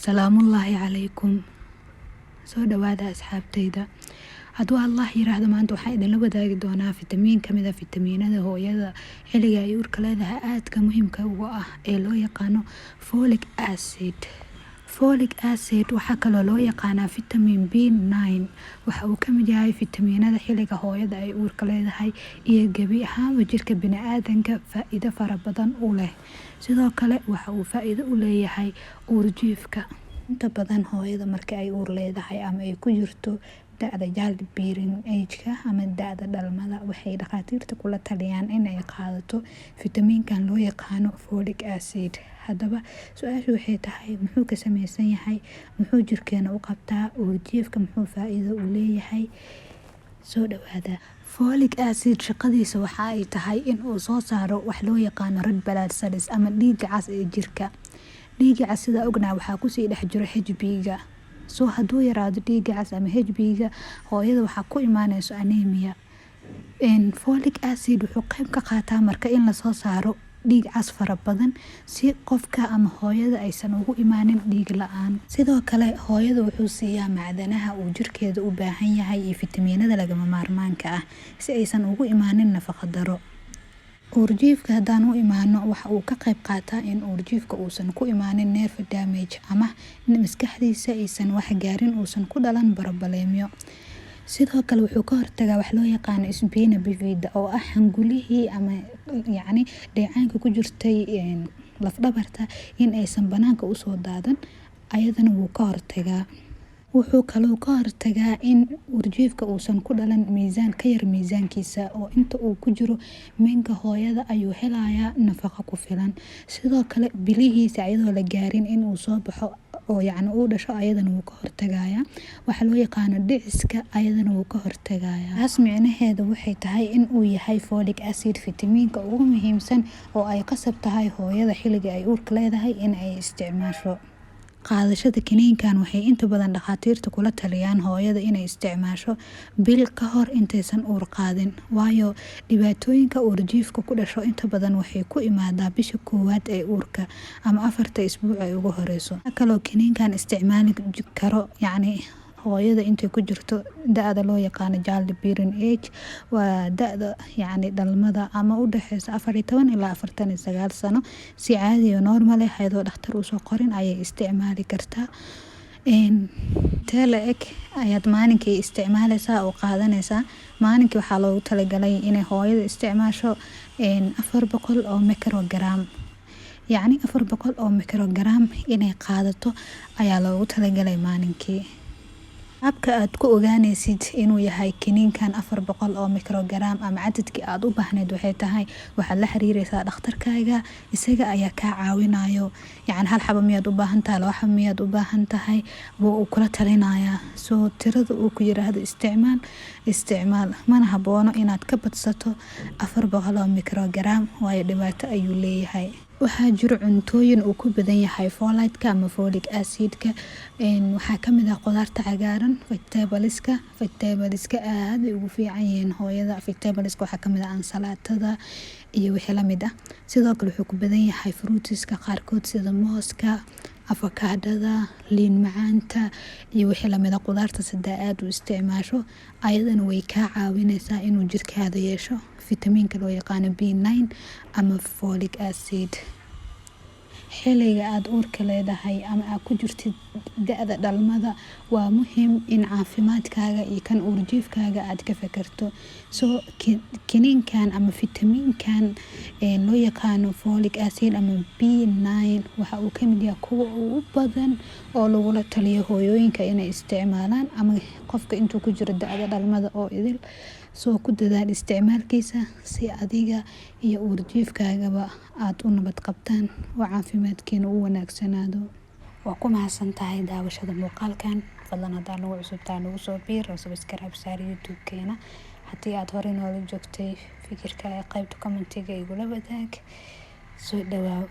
salaamullaahi calaykum. Soo dhawaada asxaabtayda. Hadduu Allah yiraahdo maanta waxaan idinla wadaagi doonaa fitamiin ka mid ah fitamiinada hooyada xilliga ay uurka leedahay aadka muhiimka ugu ah ee loo yaqaano folic acid. Folic acid waxaa kaloo loo yaqaanaa vitamin B9. waxa uu ka mid yahay fitamiinada xilliga hooyada ay uurka leedahay iyo gebi ahaanba jirka bini'aadanka faa'iido fara badan u leh. Sidoo kale waxa uu faa'iido u leeyahay uurjiifka. Inta badan hooyada marka ay uur leedahay ama ay ku jirto da'da childbearing age-ka ama da'da dhalmada, waxay dhakhaatiirta kula taliyaan in ay qaadato fitamiinkan loo yaqaano folic acid. Haddaba su-aashu waxay tahay, muxuu ka samaysan yahay, muxuu jirkeena u qabtaa, uurjiifka muxuu faa'iido u leeyahay? Soo dhawaada. Folic acid shaqadiisa waxa ay tahay in uu soo saaro wax loo yaqaano red blood cells ama dhiigga cas ee jirka. Dhiigga cas sida ognaa waxaa kusii dhex jiro HB-ga. Hadduu yaraado dhiigga cas ama HB-ga, hooyada waxaa ku imaanayso anemia. Folic acid wuxuu qayb ka qaataa marka in la soo saaro dhiig cas fara badan si qofka ama hooyada aysan ugu imaanin dhiig la'aan. Sidoo kale hooyada wuxuu siiyaa macdanaha uu jirkeeda u baahan yahay iyo fitamiinada lagama maarmaanka ah si aysan ugu imaanin nafaqo daro. Uurjiifka haddaan u imaano, waxa uu ka qayb qaataa in uurjiifka uusan ku imaanin nerve damage ama maskaxdiisa aysan wax gaarin, uusan ku dhalan barbaleemyo. Sidoo kale wuxuu ka hortagaa wax loo yaqaano spina bifida oo ah hangulihii ama dheecaanka ku jirtay laf dhabarta in aysan banaanka usoo daadan, ayadana wuu ka hortagaa. Wuxuu kaloo ka hortagaa in uurjiifka uusan ku dhalan miisaan ka yar miisaankiisa, oo inta uu ku jiro minka hooyada ayuu helayaa nafaqo ku filan. Sidoo kale bilihiisa ayadoo la gaarin in uu soo baxo oo uu dhasho, ayadana wuu ka hortagayaa. Waxa loo yaqaano dhiciska, ayadana wuu ka hortagayaa. Taas micnaheedu waxay tahay in uu yahay folic acid fitamiinka ugu muhiimsan oo ay qasab tahay hooyada xilliga ay uurka leedahay in ay isticmaasho. Qaadashada kiniinkan waxay inta badan dhakhaatiirta kula taliyaan hooyada inay isticmaasho bil ka hor intaysan uur qaadin, waayo dhibaatooyinka uurjiifka ku dhasho inta badan waxay ku imaadaa bisha 1 ee uurka ama 4 isbuuc ee ugu horeyso. Waxa kaloo kiniinkan isticmaali karo hooyada intay ku jirto da'da loo yaqaano childbearing age, waa da'da dhalmada ama u dhaxeysa 14 ilaa 49 sano. Si caadi ah normal ah ayadoo dhakhtar u soo qorin ayay isticmaali kartaa. Tele ek ayaad maalinkii isticmaalaysaa oo qaadanaysaa. Maalinkii waxaa loogu talagalay inay hooyada isticmaasho 400 oo microgram. 400 oo microgram inay qaadato ayaa loogu talagalay maalinkii. Habka aad ku ogaanaysid inuu yahay kiniinkan 400 oo microgram ama cadadkii aad u baahneed waxay tahay, waxaad la xiriiraysaa dhakhtarkaaga, isaga ayaa kaa caawinayo. Hal xabo miyaad u baahan tahay, 2 xabo miyaad u baahan tahay, wuu kula talinayaa. Tirada uu ku yiraahdo isticmaal. Mana haboono inaad ka badsato 400 oo microgram, waayo dhibaato ayuu leeyahay. Waxaa jiro cuntooyin uu ku badan yahay folate-ka ama folic acid-ka. Waxaa ka mid ah qudaarta cagaaran, vegetables-ka aad ay ugu fiican yihiin hooyada. Vegetables-ka waxaa ka mid ah ansalaatada iyo wixii la mid ah. Sidoo kale wuxuu ku badan yahay fruits-ka qaarkood sida mooska, avocado-da, liin macaanta iyo wixii la mid ah. Qudaarta hadaa aad u isticmaasho, ayadana way kaa caawinaysaa inuu jirkaada yeesho fitamiinka loo yaqaano B9 ama folic acid. Xilliga aad uurka leedahay ama aad ku jirtid da'da dhalmada, waa muhiim in caafimaadkaaga iyo kan uurjiifkaaga aad ka fikirto. Kiniinkan ama fitamiinkan loo yaqaano folic acid ama B9 waxa uu ka mid yahay kuwa ugu badan oo lagula taliyo hooyooyinka inay isticmaalaan ama qofka intuu ku jiro da'da dhalmada oo idil. Ku dadaal isticmaalkiisa si adiga iyo uurjiifkaagaba aad u nabad qabtaan oo caafimaadkiina u wanaagsanaado. Waa ku mahadsantahay daawashada muuqaalkan. Fadlan hadaa nagu cusubtahay nagu soo biir oo subscribe saar YouTube-keena. Haddii aad hore noola joogtay, fikirka qaybta commentiga igula wadaag. Soo dhawaaw.